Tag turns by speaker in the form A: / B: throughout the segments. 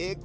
A: 1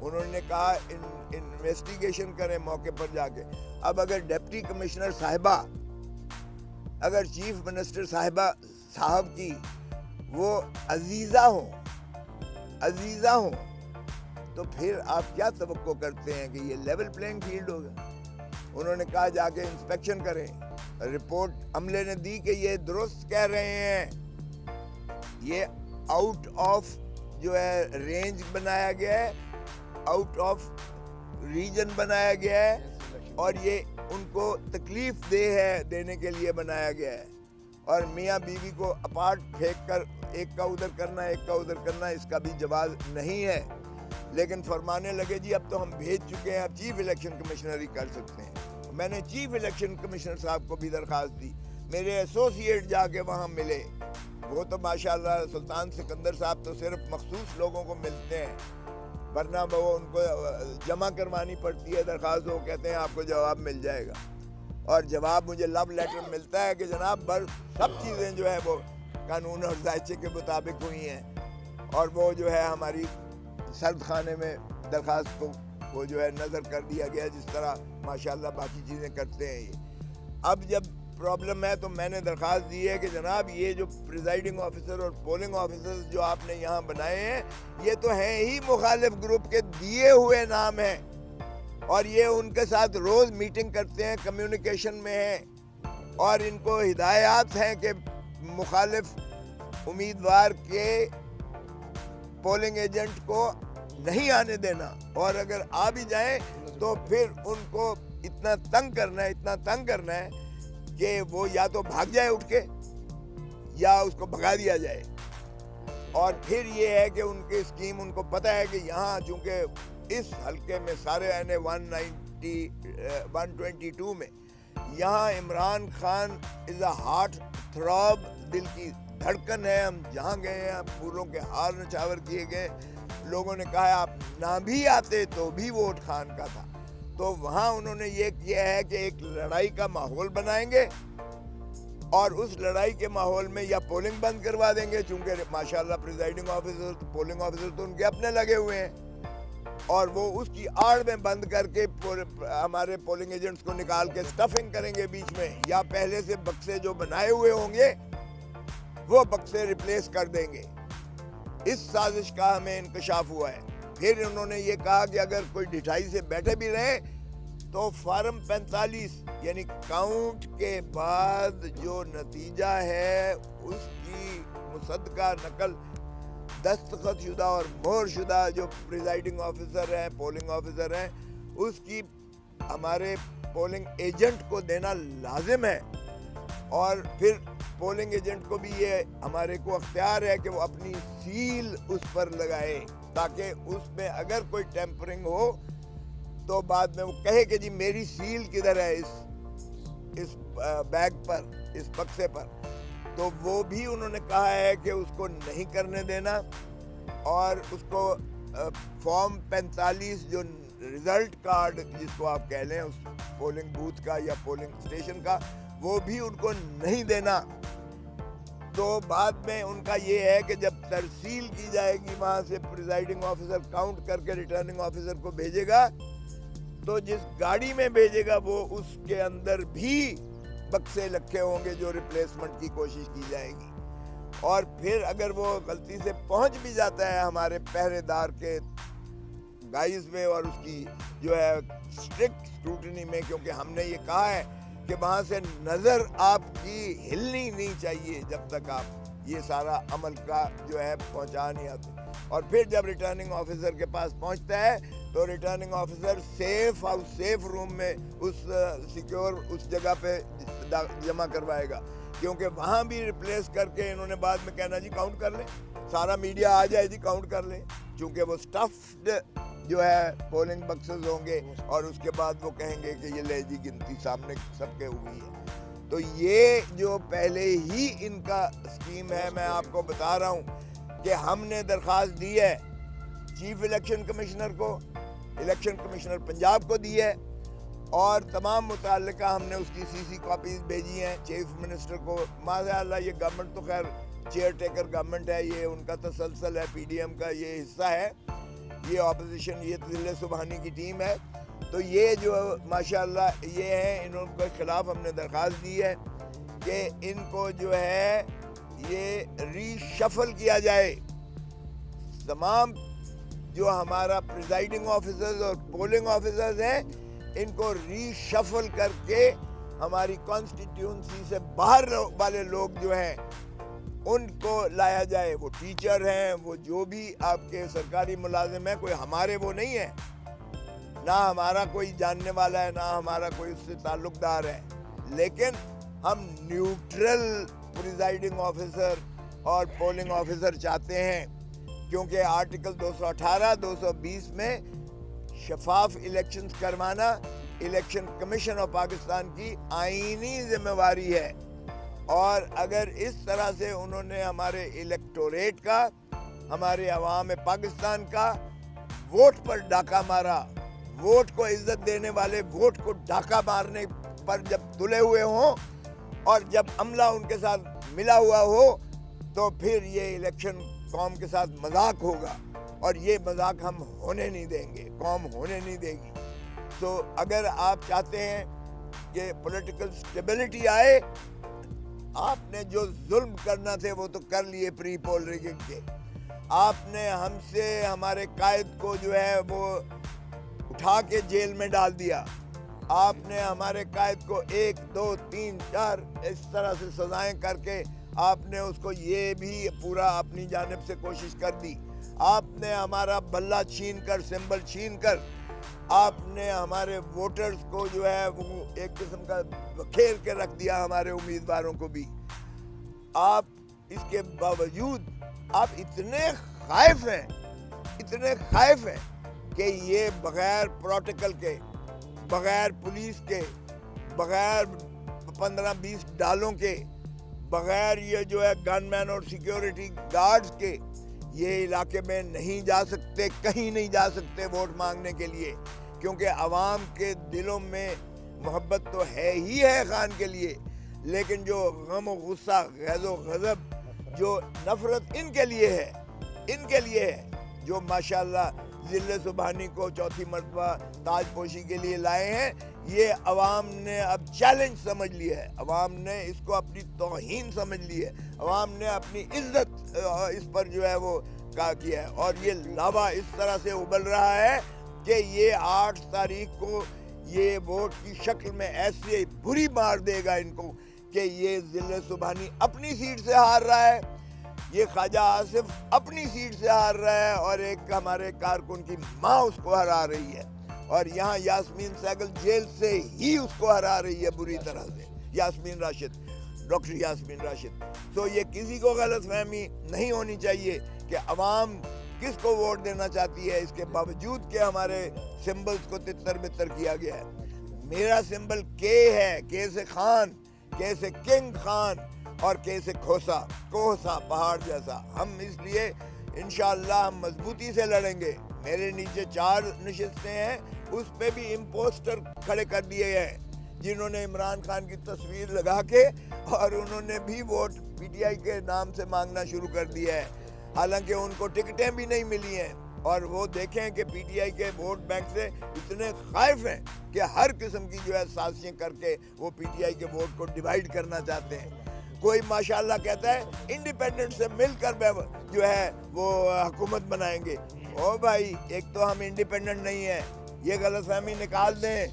A: انہوں نے کہا انویسٹیگیشن کریں موقع پر جا کے. اب اگر ڈپٹی کمشنر صاحبہ اگر چیف منسٹر صاحب کی وہ عزیزہ ہوں تو پھر آپ کیا توقع کرتے ہیں کہ یہ لیول پلینگ فیلڈ ہوگا؟ انہوں نے کہا جا کے انسپیکشن کریں. رپورٹ عملے نے دی کہ یہ درست کہہ رہے ہیں, یہ آؤٹ آف جو ہے رینج بنایا گیا ہے, آؤٹ آف ریجن بنایا گیا ہے, اور یہ ان کو تکلیف دینے کے لیے بنایا گیا ہے. اور میاں بیوی کو اپارٹ پھینک کر ایک کا ادھر کرنا ایک کا ادھر کرنا, اس کا بھی جواز نہیں ہے. لیکن فرمانے لگے جی اب تو ہم بھیج چکے ہیں, اب چیف الیکشن کمشنر ہی کر سکتے ہیں. میں نے چیف الیکشن کمشنر صاحب کو بھی درخواست دی, میرے ایسوسیٹ جا کے وہاں ملے. وہ تو ماشاءاللہ سلطان سکندر صاحب تو صرف مخصوص لوگوں کو ملتے ہیں, ورنہ وہ ان کو جمع کروانی پڑتی ہے درخواست. وہ کہتے ہیں آپ کو جواب مل جائے گا, اور جواب مجھے لو لیٹر ملتا ہے کہ جناب سب چیزیں جو ہے وہ قانون اور ضابطے کے مطابق ہوئی ہیں, اور وہ جو ہے ہماری سرد خانے میں درخواست کو وہ جو ہے نظر کر دیا گیا, جس طرح ماشاءاللہ باقی چیزیں کرتے ہیں یہ. اب جب پرابلم ہے تو میں نے درخواست دی ہے کہ جناب یہ جو پریزائڈنگ آفیسر اور پولنگ آفیسر جو آپ نے یہاں بنائے ہیں یہ تو ہیں ہی مخالف گروپ کے دیے ہوئے نام ہیں, اور یہ ان کے ساتھ روز میٹنگ کرتے ہیں, کمیونیکیشن میں ہیں, اور ان کو ہدایات ہیں کہ مخالف امیدوار کے پولنگ ایجنٹ کو نہیں آنے دینا, اور اگر آ بھی جائیں تو پھر ان کو اتنا تنگ کرنا ہے کہ وہ یا تو بھاگ جائے اٹھ کے یا اس کو بھگا دیا جائے. اور پھر یہ ہے کہ ان کی اسکیم ان کو پتہ ہے کہ یہاں چونکہ اس حلقے میں سارے این 122 میں یہاں عمران خان از اے ہارٹ تھراب, دل کی دھڑکن ہے. ہم جہاں گئے ہیں پھولوں کے ہار نچھاور کیے گئے, لوگوں نے کہا آپ نہ بھی آتے تو بھی ووٹ خان کا تھا. تو وہاں انہوں نے یہ کیا ہے کہ ایک لڑائی کا ماحول بنائیں گے, اور اس لڑائی کے ماحول میں یا پولنگ بند کروا دیں گے, چونکہ ماشاءاللہ پریزائڈنگ آفیسر پولنگ آفیسر تو ان کے اپنے لگے ہوئے ہیں, اور وہ اس کی آڑ میں بند کر کے ہمارے پولنگ ایجنٹس کو نکال کے سٹفنگ کریں گے بیچ میں, یا پہلے سے بکسے جو بنائے ہوئے ہوں گے وہ بکسے ریپلیس کر دیں گے. اس سازش کا ہمیں انکشاف ہوا ہے. پھر انہوں نے یہ کہا کہ اگر کوئی ڈٹھائی سے بیٹھے بھی رہے تو فارم 45 یعنی کاؤنٹ کے بعد جو نتیجہ ہے اس کی مصدقہ نقل دستخط شدہ اور مہر شدہ جو پریزائڈنگ آفیسر ہیں پولنگ آفیسر ہیں اس کی ہمارے پولنگ ایجنٹ کو دینا لازم ہے. اور پھر پولنگ ایجنٹ کو بھی یہ ہمارے کو اختیار ہے کہ وہ اپنی سیل اس پر لگائے, تاکہ اس میں اگر کوئی ٹیمپرنگ ہو تو بعد میں وہ کہے کہ جی میری سیل کدھر ہے اس بیگ پر, اس بکسے پر. تو وہ بھی انہوں نے کہا ہے کہ اس کو نہیں کرنے دینا, اور اس کو فارم 45 جو ریزلٹ کارڈ جس کو آپ کہہ لیں اس پولنگ بوتھ کا یا پولنگ اسٹیشن کا, وہ بھی ان کو نہیں دینا. تو بعد میں ان کا یہ ہے کہ جب ترسیل کی جائے گی وہاں سے پریزائڈنگ آفیسر کاؤنٹ کر کے ریٹرننگ آفیسر کو بھیجے گا, تو جس گاڑی میں بھیجے گا وہ اس کے اندر بھی بکسے رکھے ہوں گے جو ریپلیسمنٹ کی کوشش کی جائے گی. اور پھر اگر وہ غلطی سے پہنچ بھی جاتا ہے ہمارے پہرے دار کے گائز میں اور اس کی جو ہے اسٹرکٹ اسکروٹنی میں, کیونکہ ہم نے یہ کہا ہے کہ وہاں سے نظر آپ کی ہلنی نہیں چاہیے جب تک آپ یہ سارا عمل کا جو ہے پہنچا نہیں آتے. اور پھر جب ریٹرننگ آفیسر کے پاس پہنچتا ہے تو ریٹرننگ آفیسر سیف روم میں اس سیکیور اس جگہ پہ جمع کروائے گا, کیونکہ وہاں بھی ریپلیس کر کے انہوں نے بعد میں کہنا جی کاؤنٹ کر لیں, سارا میڈیا آ جائے جی کاؤنٹ کر لیں, چونکہ وہ سٹفڈ جو ہے پولنگ بکسز ہوں گے, اور اس کے بعد وہ کہیں گے کہ یہ لے جی گنتی سامنے سب کے ہوئی ہے. تو یہ جو پہلے ہی ان کا اسکیم ہے, میں آپ کو بتا رہا ہوں کہ ہم نے درخواست دی ہے چیف الیکشن کمشنر کو, الیکشن کمشنر پنجاب کو دی ہے, اور تمام متعلقہ ہم نے اس کی CC کاپیز بھیجی ہیں چیف منسٹر کو. ماشاء اللہ یہ گورنمنٹ تو خیر چیئر ٹیکر گورنمنٹ ہے, یہ ان کا تسلسل ہے, PDM کا یہ حصہ ہے, یہ اپوزیشن یہ ضلع سبحانی کی ٹیم ہے. تو یہ جو ماشاءاللہ یہ ہیں, انہوں کے خلاف ہم نے درخواست دی ہے کہ ان کو جو ہے یہ ری شفل کیا جائے. تمام جو ہمارا پریزائڈنگ آفیسرز اور پولنگ آفیسرز ہیں ان کو ری شفل کر کے ہماری کانسٹیٹیوئنسی سے باہر والے لوگ جو ہیں ان کو لایا جائے. وہ ٹیچر ہیں, وہ جو بھی آپ کے سرکاری ملازم ہیں, کوئی ہمارے وہ نہیں ہے, نہ ہمارا کوئی جاننے والا ہے, نہ ہمارا کوئی اس سے تعلق دار ہے, لیکن ہم نیوٹرل پریزائڈنگ آفیسر اور پولنگ آفیسر چاہتے ہیں, کیونکہ آرٹیکل 218 220 میں شفاف الیکشنز کروانا الیکشن کمیشن آف پاکستان کی آئینی ذمہ داری ہے. اور اگر اس طرح سے انہوں نے ہمارے الیکٹوریٹ کا, ہمارے عوام پاکستان کا ووٹ پر ڈاکہ مارا, ووٹ کو عزت دینے والے ووٹ کو ڈاکہ مارنے پر جب تلے ہوئے ہوں اور جب عملہ ان کے ساتھ ملا ہوا ہو, تو پھر یہ الیکشن قوم کے ساتھ مذاق ہوگا, اور یہ مذاق ہم ہونے نہیں دیں گے, قوم ہونے نہیں دے گی. تو اگر آپ چاہتے ہیں کہ پولیٹیکل سٹیبلٹی آئے, آپ نے جو ظلم کرنا تھے وہ تو کر لیے پری پول ریگنگ کے. آپ نے ہم سے ہمارے قائد کو جو ہے وہ اٹھا کے جیل میں ڈال دیا. آپ نے ہمارے قائد کو 1 2 3 4 اس طرح سے سزائیں کر کے آپ نے اس کو یہ بھی پورا اپنی جانب سے کوشش کر دی. آپ نے ہمارا بلہ چھین کر, سمبل چھین کر, آپ نے ہمارے ووٹرز کو جو ہے وہ ایک قسم کا بکھیر کے رکھ دیا, ہمارے امیدواروں کو بھی. آپ اس کے باوجود آپ اتنے خائف ہیں کہ یہ بغیر پروٹوکول کے, بغیر پولیس کے, بغیر 15-20 ڈالوں کے, بغیر یہ جو ہے گن مین اور سیکیورٹی گارڈز کے یہ علاقے میں نہیں جا سکتے, کہیں نہیں جا سکتے ووٹ مانگنے کے لیے, کیونکہ عوام کے دلوں میں محبت تو ہے ہی ہے خان کے لیے, لیکن جو غم و غصہ, غیظ و غضب, جو نفرت ان کے لیے ہے, جو ماشاءاللہ ضلع سبحانی کو چوتھی مرتبہ تاج پوشی کے لیے لائے ہیں, یہ عوام نے اب چیلنج سمجھ لیا ہے, عوام نے اس کو اپنی توہین سمجھ لی ہے, عوام نے اپنی عزت اس پر جو ہے وہ کیا ہے. اور یہ لاوا اس طرح سے ابل رہا ہے کہ یہ 8 تاریخ کو یہ ووٹ کی شکل میں ایسے بری مار دے گا ان کو کہ یہ ضلع سبحانی اپنی سیٹ سے ہار رہا ہے, یہ خواجہ آصف اپنی سیٹ سے ہار رہا ہے, اور ایک ہمارے کارکن کی ماں اس کو ہرا رہی ہے, اور یہاں یاسمین سہگل جیل سے ہی اس کو ہرا رہی ہے بری طرح سے, ڈاکٹر یاسمین راشد. تو یہ کسی کو غلط فہمی نہیں ہونی چاہیے کہ عوام کس کو ووٹ دینا چاہتی ہے, اس کے باوجود کہ ہمارے سمبلز کو تتر بتر کیا گیا ہے. میرا سمبل کے ہے, کے سے خان, کے سے کنگ خان, اور کے سے کوسا پہاڑ جیسا. ہم اس لیے انشاءاللہ ہم مضبوطی سے لڑیں گے. میرے نیچے 4 نشستیں ہیں, اس پہ بھی امپوسٹر کھڑے کر دیے ہیں جنہوں نے عمران خان کی تصویر لگا کے, اور انہوں نے بھی ووٹ پی ٹی آئی کے نام سے مانگنا شروع کر دیا ہے, حالانکہ ان کو ٹکٹیں بھی نہیں ملی ہیں. اور وہ دیکھیں کہ پی ٹی آئی کے ووٹ بینک سے اتنے خائف ہیں کہ ہر قسم کی جو ہے سازشیں کر کے وہ پی ٹی آئی کے ووٹ کو ڈیوائیڈ کرنا چاہتے ہیں. کوئی ماشاءاللہ کہتا ہے انڈیپینڈنٹ سے مل کر جو ہے وہ حکومت بنائیں گے. او بھائی, ایک تو ہم انڈیپینڈنٹ نہیں ہیں, یہ غلط فہمی نکال دیں.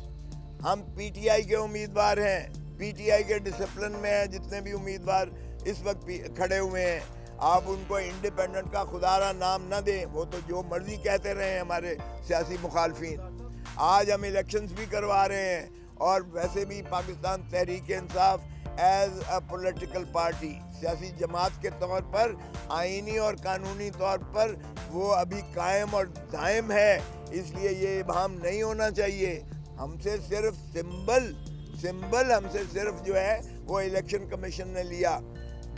A: ہم پی ٹی آئی کے امیدوار ہیں, پی ٹی آئی کے ڈسپلن میں ہیں جتنے بھی امیدوار اس وقت کھڑے ہوئے ہیں. آپ ان کو انڈیپینڈنٹ کا خدا را نام نہ دیں, وہ تو جو مرضی کہتے رہے ہیں ہمارے سیاسی مخالفین. آج ہم الیکشنز بھی کروا رہے ہیں, اور ویسے بھی Pakistan Tehreek Insaf as a political party, سیاسی جماعت کے طور پر, آئینی اور قانونی طور پر وہ ابھی قائم اور دائم ہے. اس لیے یہ ابہام نہیں ہونا چاہیے. ہم سے صرف سمبل ہم سے صرف جو ہے وہ الیکشن کمیشن نے لیا,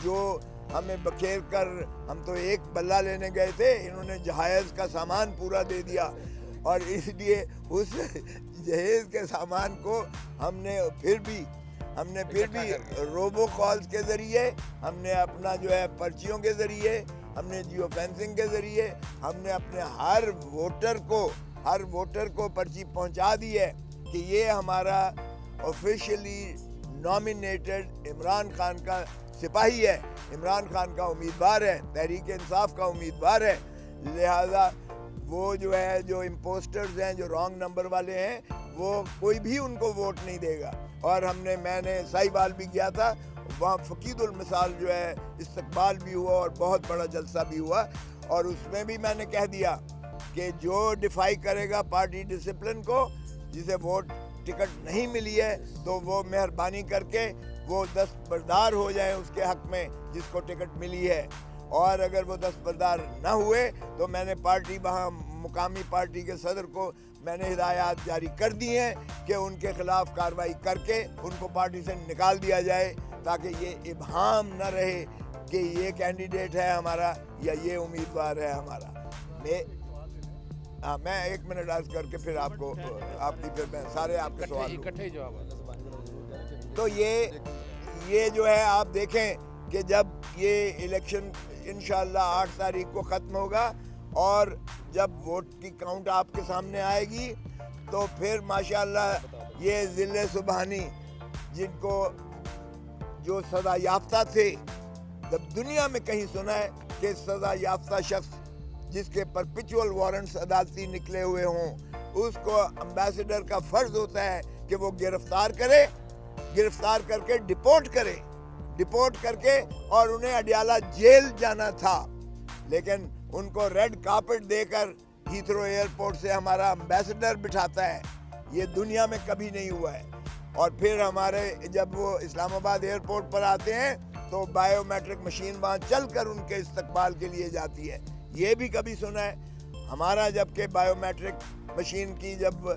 A: جو ہمیں بکھیر کر, ہم تو ایک بلہ لینے گئے تھے, انہوں نے جہیز کا سامان پورا دے دیا, اور اس لیے اس جہیز کے سامان کو ہم نے پھر بھی روبو کالز کے ذریعے, ہم نے اپنا جو ہے پرچیوں کے ذریعے ہم نے جیو فینسنگ کے ذریعے ہم نے اپنے ہر ووٹر کو پرچی پہنچا دی ہے کہ یہ ہمارا آفیشلی نامینیٹڈ عمران خان کا سپاہی ہے، عمران خان کا امیدوار ہے، تحریک انصاف کا امیدوار ہے. لہذا وہ جو ہے جو امپوسٹرز ہیں، جو رانگ نمبر والے ہیں، وہ کوئی بھی ان کو ووٹ نہیں دے گا. اور میں نے ساہیوال بھی گیا تھا، وہاں فقید المثال جو ہے استقبال بھی ہوا اور بہت بڑا جلسہ بھی ہوا، اور اس میں بھی میں نے کہہ دیا کہ جو ڈیفائی کرے گا پارٹی ڈسپلن کو، جسے ووٹ ٹکٹ نہیں ملی ہے، تو وہ مہربانی کر کے وہ دستبردار ہو جائیں اس کے حق میں جس کو ٹکٹ ملی ہے. اور اگر وہ دستبردار نہ ہوئے تو میں نے وہاں مقامی پارٹی کے صدر کو میں نے ہدایات جاری کر دی ہیں کہ ان کے خلاف کارروائی کر کے ان کو پارٹی سے نکال دیا جائے، تاکہ یہ ابہام نہ رہے کہ یہ کینڈیڈیٹ ہے ہمارا یا یہ امیدوار ہے ہمارا. میں 1 منٹ عرض کر کے پھر آپ کی پھر میں سارے آپ کے سوال تو یہ جو ہے آپ دیکھیں کہ جب یہ الیکشن انشاءاللہ 8 تاریخ کو ختم ہوگا اور جب ووٹ کی کاؤنٹ آپ کے سامنے آئے گی تو پھر ماشاءاللہ یہ ذل سبحانی جن کو جو سزا یافتہ تھے، جب دنیا میں کہیں سنا ہے کہ سزا یافتہ شخص جس کے پرپیچول وارنٹس عدالتی نکلے ہوئے ہوں، اس کو امبیسڈر کا فرض ہوتا ہے کہ وہ گرفتار کر کے ڈپورٹ کر کے اور انہیں اڈیالہ جیل جانا تھا، لیکن ان کو ریڈ کارپٹ دے کر ہیتھرو ایئرپورٹ سے ہمارا امبیسڈر بٹھاتا ہے. یہ دنیا میں کبھی نہیں ہوا ہے. اور پھر ہمارے جب وہ اسلام آباد ایئرپورٹ پر آتے ہیں تو بائیو میٹرک مشین وہاں چل کر ان کے استقبال کے لیے جاتی ہے. یہ بھی کبھی سنا ہے ہمارا جبکہ بائیو میٹرک مشین کی جب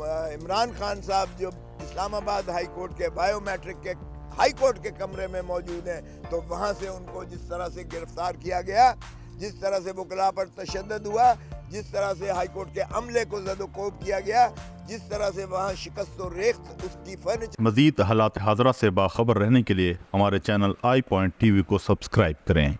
A: عمران خان صاحب جو اسلام آباد ہائی کورٹ کے بائیو میٹرک کے ہائی کورٹ کے کمرے میں موجود ہیں، تو وہاں سے ان کو جس طرح سے گرفتار کیا گیا، جس طرح سے وکلاء پر تشدد ہوا، جس طرح سے ہائی کورٹ کے عملے کو زد و کوب کیا گیا، جس طرح سے وہاں شکست و ریخت اس کی فرنیچر.
B: مزید حالات حاضرہ سے باخبر رہنے کے لیے ہمارے channel I point T V کو سبسکرائب کریں.